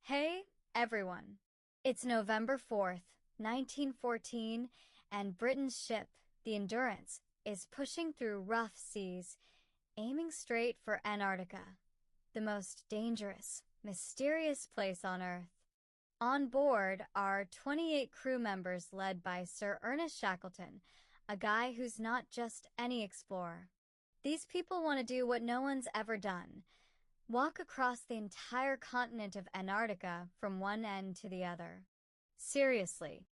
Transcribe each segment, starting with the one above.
Hey, everyone. It's November 4th, 1914, and Britain's ship, the Endurance, is pushing through rough seas, aiming straight for Antarctica, the most dangerous, mysterious place on Earth. On board are 28 crew members led by Sir Ernest Shackleton, a guy who's not just any explorer. These people want to do what no one's ever done: walk across the entire continent of Antarctica from one end to the other. Seriously.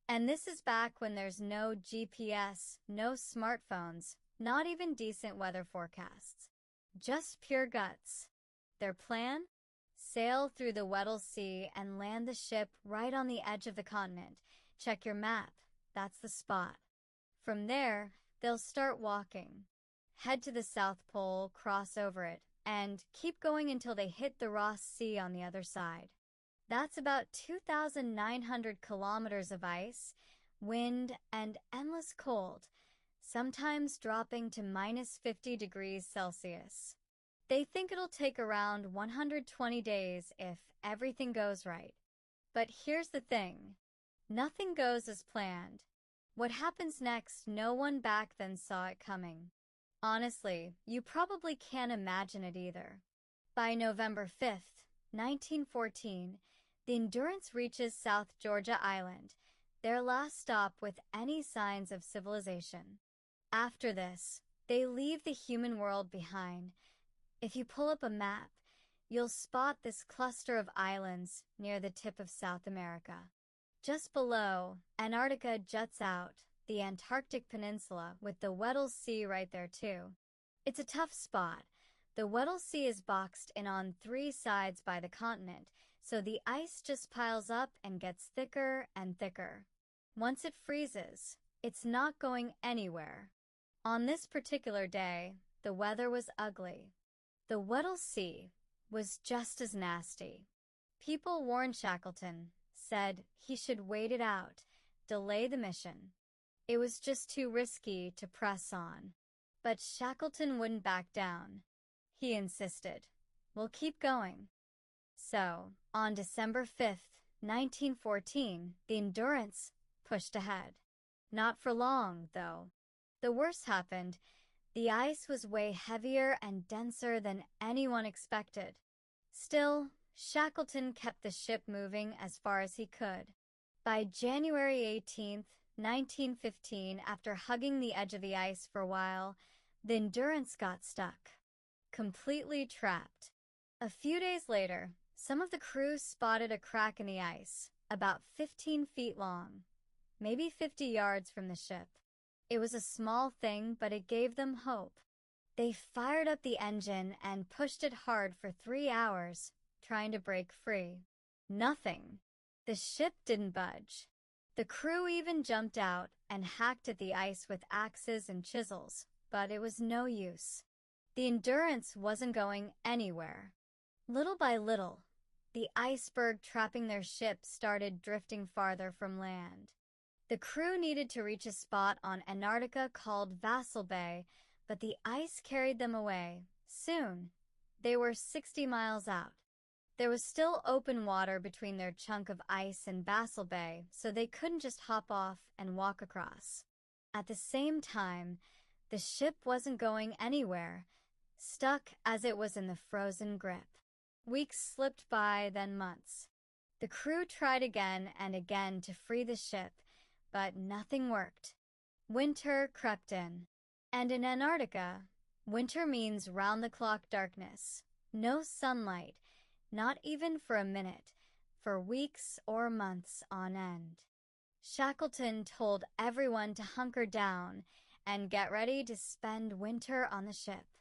And this is back when there's no GPS, no smartphones, not even decent weather forecasts. Just pure guts. Their plan? Sail through the Weddell Sea and land the ship right on the edge of the continent. Check your map. That's the spot. From there, they'll start walking. Head to the South Pole, cross over it, and keep going until they hit the Ross Sea on the other side. That's about 2,900 kilometers of ice, wind, and endless cold, sometimes dropping to -50 degrees Celsius. They think it'll take around 120 days if everything goes right. But here's the thing. Nothing goes as planned. What happens next, no one back then saw it coming. Honestly, you probably can't imagine it either. By November 5th, 1914, the Endurance reaches South Georgia Island, their last stop with any signs of civilization. After this, they leave the human world behind. If you pull up a map, you'll spot this cluster of islands near the tip of South America. Just below, Antarctica juts out, the Antarctic Peninsula, with the Weddell Sea right there too. It's a tough spot. The Weddell Sea is boxed in on three sides by the continent, so the ice just piles up and gets thicker and thicker. Once it freezes, it's not going anywhere. On this particular day, the weather was ugly. The Weddell Sea was just as nasty. People warned Shackleton, said he should wait it out, delay the mission. It was just too risky to press on. But Shackleton wouldn't back down. He insisted, "We'll keep going." So, on December 5th, 1914, the Endurance pushed ahead. Not for long, though. The worst happened. The ice was way heavier and denser than anyone expected. Still, Shackleton kept the ship moving as far as he could. By January 18th, 1915, after hugging the edge of the ice for a while, the Endurance got stuck. Completely trapped. A few days later, some of the crew spotted a crack in the ice, about 15 feet long, maybe 50 yards from the ship. It was a small thing, but it gave them hope. They fired up the engine and pushed it hard for 3 hours, trying to break free. Nothing. The ship didn't budge. The crew even jumped out and hacked at the ice with axes and chisels, but it was no use. The Endurance wasn't going anywhere. Little by little, the iceberg trapping their ship started drifting farther from land. The crew needed to reach a spot on Antarctica called Vassal Bay, but the ice carried them away. Soon, they were 60 miles out. There was still open water between their chunk of ice and Vassal Bay, so they couldn't just hop off and walk across. At the same time, the ship wasn't going anywhere, stuck as it was in the frozen grip. Weeks slipped by, then months. The crew tried again and again to free the ship, but nothing worked. Winter crept in. And in Antarctica, winter means round-the-clock darkness. No sunlight, not even for a minute, for weeks or months on end. Shackleton told everyone to hunker down and get ready to spend winter on the ship.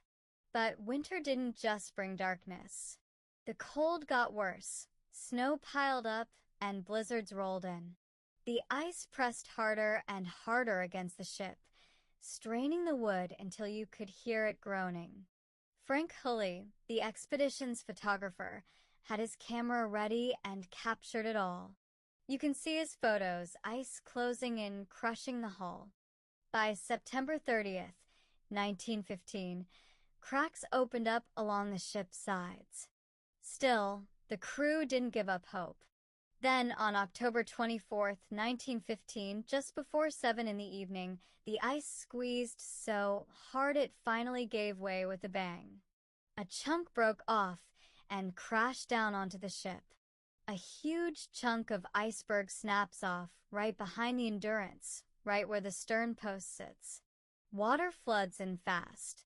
But winter didn't just bring darkness. The cold got worse. Snow piled up and blizzards rolled in. The ice pressed harder and harder against the ship, straining the wood until you could hear it groaning. Frank Hulley, the expedition's photographer, had his camera ready and captured it all. You can see his photos, ice closing in, crushing the hull. By September 30th, 1915, cracks opened up along the ship's sides. Still, the crew didn't give up hope. Then, on October 24th, 1915, just before 7 in the evening, the ice squeezed so hard it finally gave way with a bang. A chunk broke off and crashed down onto the ship. A huge chunk of iceberg snaps off right behind the Endurance, right where the stern post sits. Water floods in fast.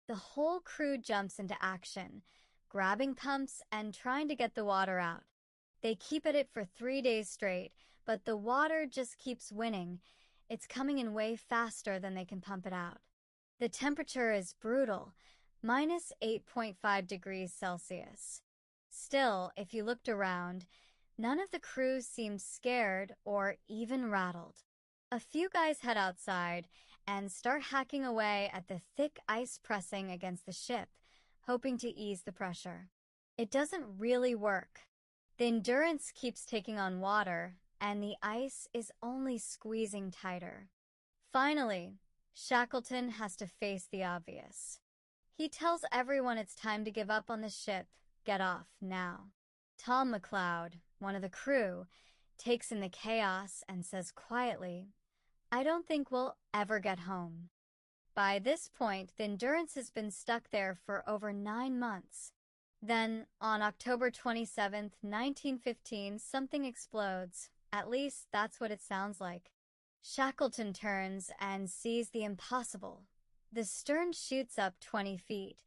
The whole crew jumps into action, grabbing pumps and trying to get the water out. They keep at it for 3 days straight, but the water just keeps winning. It's coming in way faster than they can pump it out. The temperature is brutal, minus 8.5 degrees Celsius. Still, if you looked around, none of the crew seemed scared or even rattled. A few guys head outside and start hacking away at the thick ice pressing against the ship, hoping to ease the pressure. It doesn't really work. The Endurance keeps taking on water, and the ice is only squeezing tighter. Finally, Shackleton has to face the obvious. He tells everyone it's time to give up on the ship. Get off now. Tom McLeod, one of the crew, takes in the chaos and says quietly, "I don't think we'll ever get home." By this point, the Endurance has been stuck there for over 9 months. Then, on October 27th, 1915, something explodes. At least, that's what it sounds like. Shackleton turns and sees the impossible. The stern shoots up 20 feet.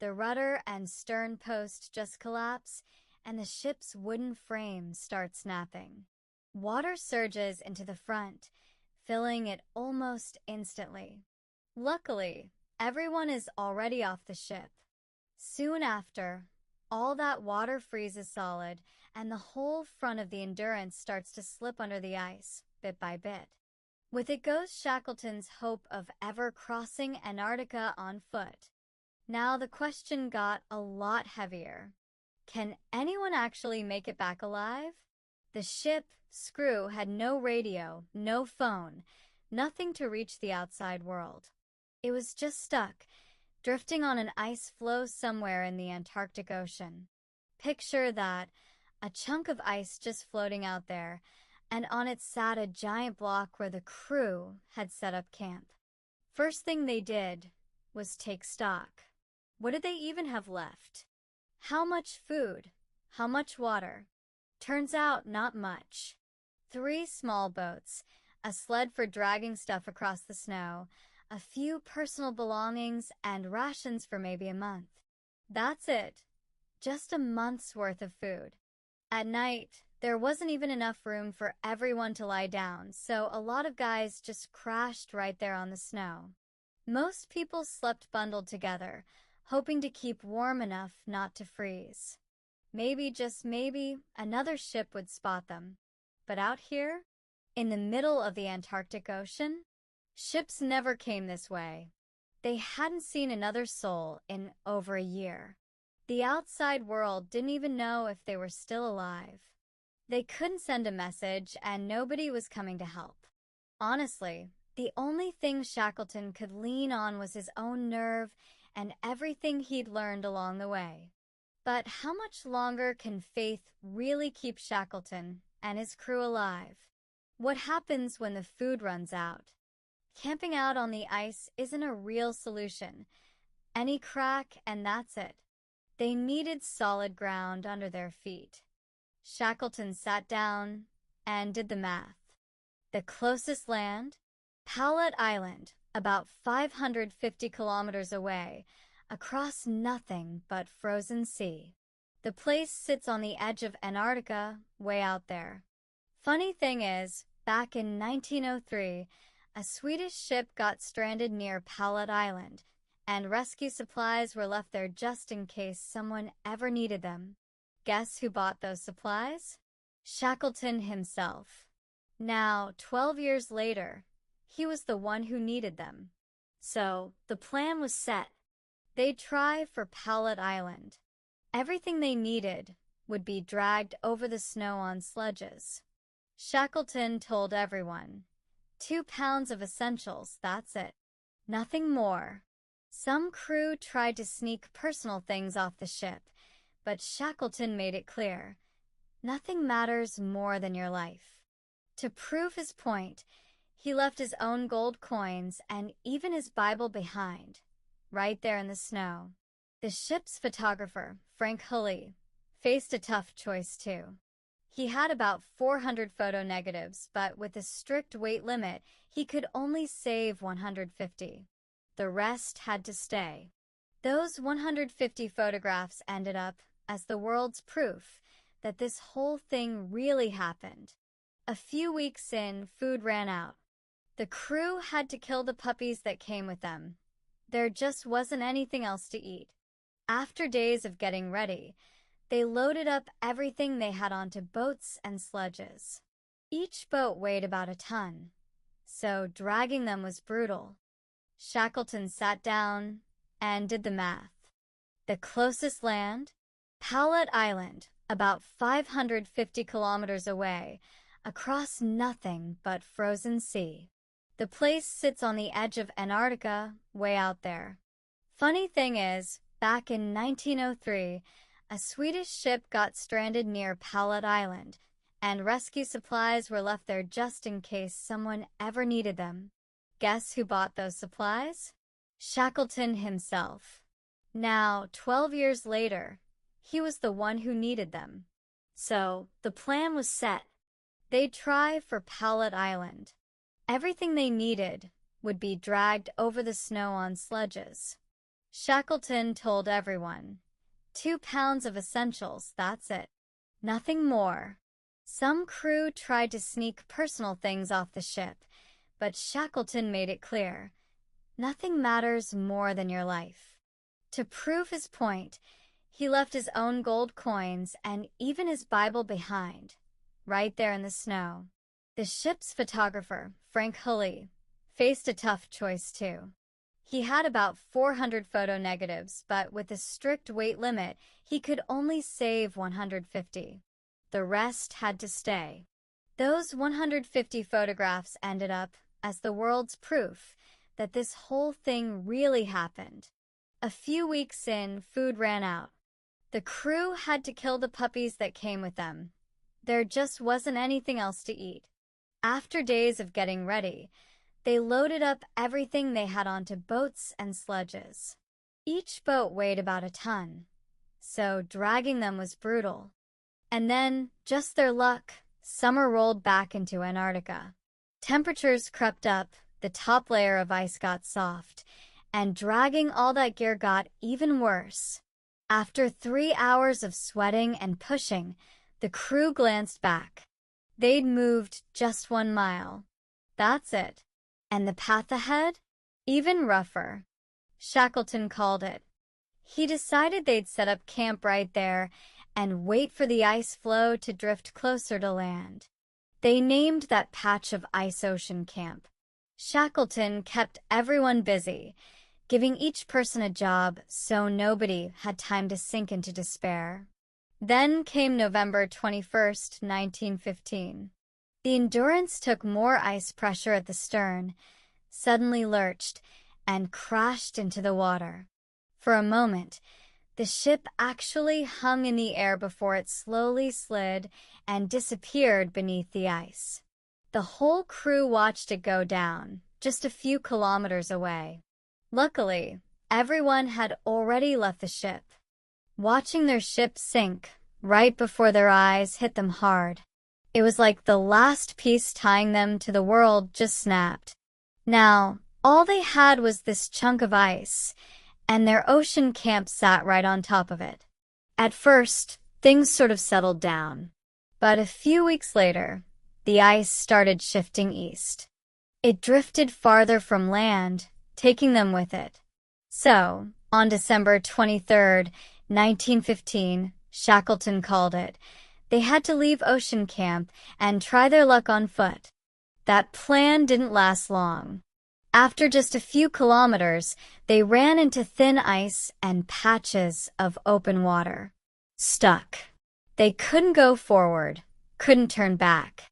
The rudder and stern post just collapse, and the ship's wooden frame starts snapping. Water surges into the front, filling it almost instantly. Luckily, everyone is already off the ship. Soon after, all that water freezes solid, and the whole front of the Endurance starts to slip under the ice, bit by bit. With it goes Shackleton's hope of ever crossing Antarctica on foot. Now the question got a lot heavier. Can anyone actually make it back alive? The ship's crew had no radio, no phone, nothing to reach the outside world. It was just stuck, drifting on an ice floe somewhere in the Antarctic Ocean. Picture that, a chunk of ice just floating out there, and on it sat a giant block where the crew had set up camp. First thing they did was take stock. What did they even have left? How much food? How much water? Turns out not much. 3 small boats, a sled for dragging stuff across the snow, a few personal belongings, and rations for maybe a month. That's it. Just a month's worth of food. At night, there wasn't even enough room for everyone to lie down, so a lot of guys just crashed right there on the snow. Most people slept bundled together, hoping to keep warm enough not to freeze. Maybe, just maybe, another ship would spot them. But out here, in the middle of the Antarctic Ocean, ships never came this way. They hadn't seen another soul in over a year. The outside world didn't even know if they were still alive. They couldn't send a message, and nobody was coming to help. Honestly, the only thing Shackleton could lean on was his own nerve and everything he'd learned along the way. But how much longer can faith really keep Shackleton and his crew alive? What happens when the food runs out? Camping out on the ice isn't a real solution. Any crack and that's it. They needed solid ground under their feet. Shackleton sat down and did the math. The closest land? Paulet Island, about 550 kilometers away, across nothing but frozen sea. The place sits on the edge of Antarctica, way out there. Funny thing is, back in 1903, a Swedish ship got stranded near Paulet Island, and rescue supplies were left there just in case someone ever needed them. Guess who bought those supplies? Shackleton himself. Now, 12 years later, he was the one who needed them. So, the plan was set. They'd try for Paulet Island. Everything they needed would be dragged over the snow on sledges. Shackleton told everyone, 2 pounds of essentials, that's it. Nothing more. Some crew tried to sneak personal things off the ship, but Shackleton made it clear, nothing matters more than your life. To prove his point, he left his own gold coins and even his Bible behind, right there in the snow. The ship's photographer, Frank Hulley, faced a tough choice too. He had about 400 photo negatives, but with a strict weight limit, he could only save 150. The rest had to stay. Those 150 photographs ended up as the world's proof that this whole thing really happened. A few weeks in, food ran out. The crew had to kill the puppies that came with them. There just wasn't anything else to eat. After days of getting ready, they loaded up everything they had onto boats and sledges. Each boat weighed about a ton, so dragging them was brutal. Shackleton sat down and did the math. The closest land? Paulet Island, about 550 kilometers away, across nothing but frozen sea. The place sits on the edge of Antarctica, way out there. Funny thing is, back in 1903, a Swedish ship got stranded near Paulet Island, and rescue supplies were left there just in case someone ever needed them. Guess who bought those supplies? Shackleton himself. Now, 12 years later, he was the one who needed them. So, the plan was set. They'd try for Paulet Island. Everything they needed would be dragged over the snow on sledges. Shackleton told everyone, 2 pounds of essentials, that's it. Nothing more. Some crew tried to sneak personal things off the ship, but Shackleton made it clear, nothing matters more than your life. To prove his point, he left his own gold coins and even his Bible behind, right there in the snow. The ship's photographer, Frank Hulley, faced a tough choice too. He had about 400 photo negatives, but with a strict weight limit, he could only save 150. The rest had to stay. Those 150 photographs ended up as the world's proof that this whole thing really happened. A few weeks in, food ran out. The crew had to kill the puppies that came with them. There just wasn't anything else to eat. After days of getting ready, they loaded up everything they had onto boats and sledges. Each boat weighed about a ton, so dragging them was brutal. And then, just their luck, summer rolled back into Antarctica. Temperatures crept up, the top layer of ice got soft, and dragging all that gear got even worse. After 3 hours of sweating and pushing, the crew glanced back. They'd moved just 1 mile. That's it. And the path ahead? Even rougher. Shackleton called it. He decided they'd set up camp right there and wait for the ice floe to drift closer to land. They named that patch of ice ocean camp. Shackleton kept everyone busy, giving each person a job so nobody had time to sink into despair. Then came November 21st, 1915. The Endurance took more ice pressure at the stern, suddenly lurched, and crashed into the water. For a moment, the ship actually hung in the air before it slowly slid and disappeared beneath the ice. The whole crew watched it go down, just a few kilometers away. Luckily, everyone had already left the ship. Watching their ship sink right before their eyes hit them hard. It was like the last piece tying them to the world just snapped. Now, all they had was this chunk of ice, and their ocean camp sat right on top of it. At first, things sort of settled down. But a few weeks later, the ice started shifting east. It drifted farther from land, taking them with it. So, on December 23rd, 1915, Shackleton called it, they had to leave ocean camp and try their luck on foot. That plan didn't last long. After just a few kilometers, they ran into thin ice and patches of open water. Stuck. They couldn't go forward, couldn't turn back.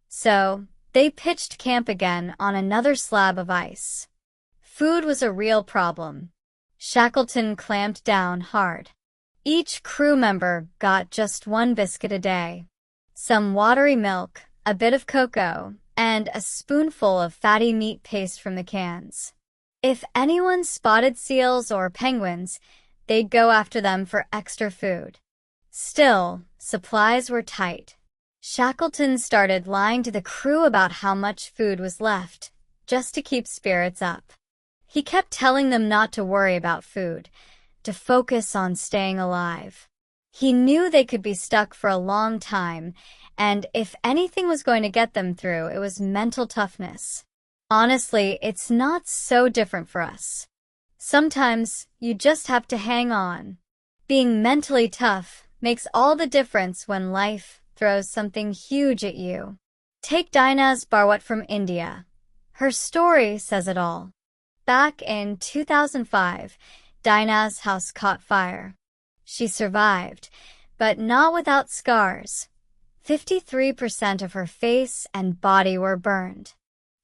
So, they pitched camp again on another slab of ice. Food was a real problem. Shackleton clamped down hard. Each crew member got just one biscuit a day, some watery milk, a bit of cocoa, and a spoonful of fatty meat paste from the cans. If anyone spotted seals or penguins, they'd go after them for extra food. Still, supplies were tight. Shackleton started lying to the crew about how much food was left, just to keep spirits up. He kept telling them not to worry about food, to focus on staying alive. He knew they could be stuck for a long time, and if anything was going to get them through, it was mental toughness. Honestly, it's not so different for us. Sometimes you just have to hang on. Being mentally tough makes all the difference when life throws something huge at you. Take Dinaz Barwat from India. Her story says it all. Back in 2005, Dinah's house caught fire. She survived, but not without scars. 53% of her face and body were burned.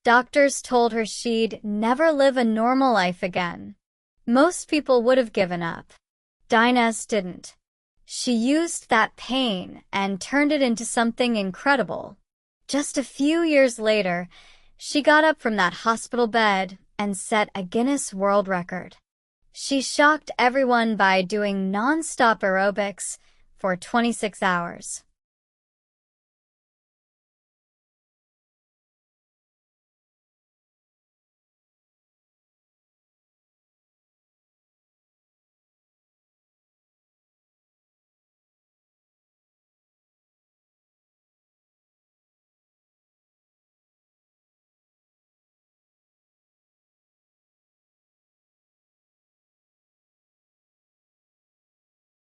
Doctors told her she'd never live a normal life again. Most people would have given up. Dinah's didn't. She used that pain and turned it into something incredible. Just a few years later, she got up from that hospital bed and set a Guinness World Record. She shocked everyone by doing non-stop aerobics for 26 hours.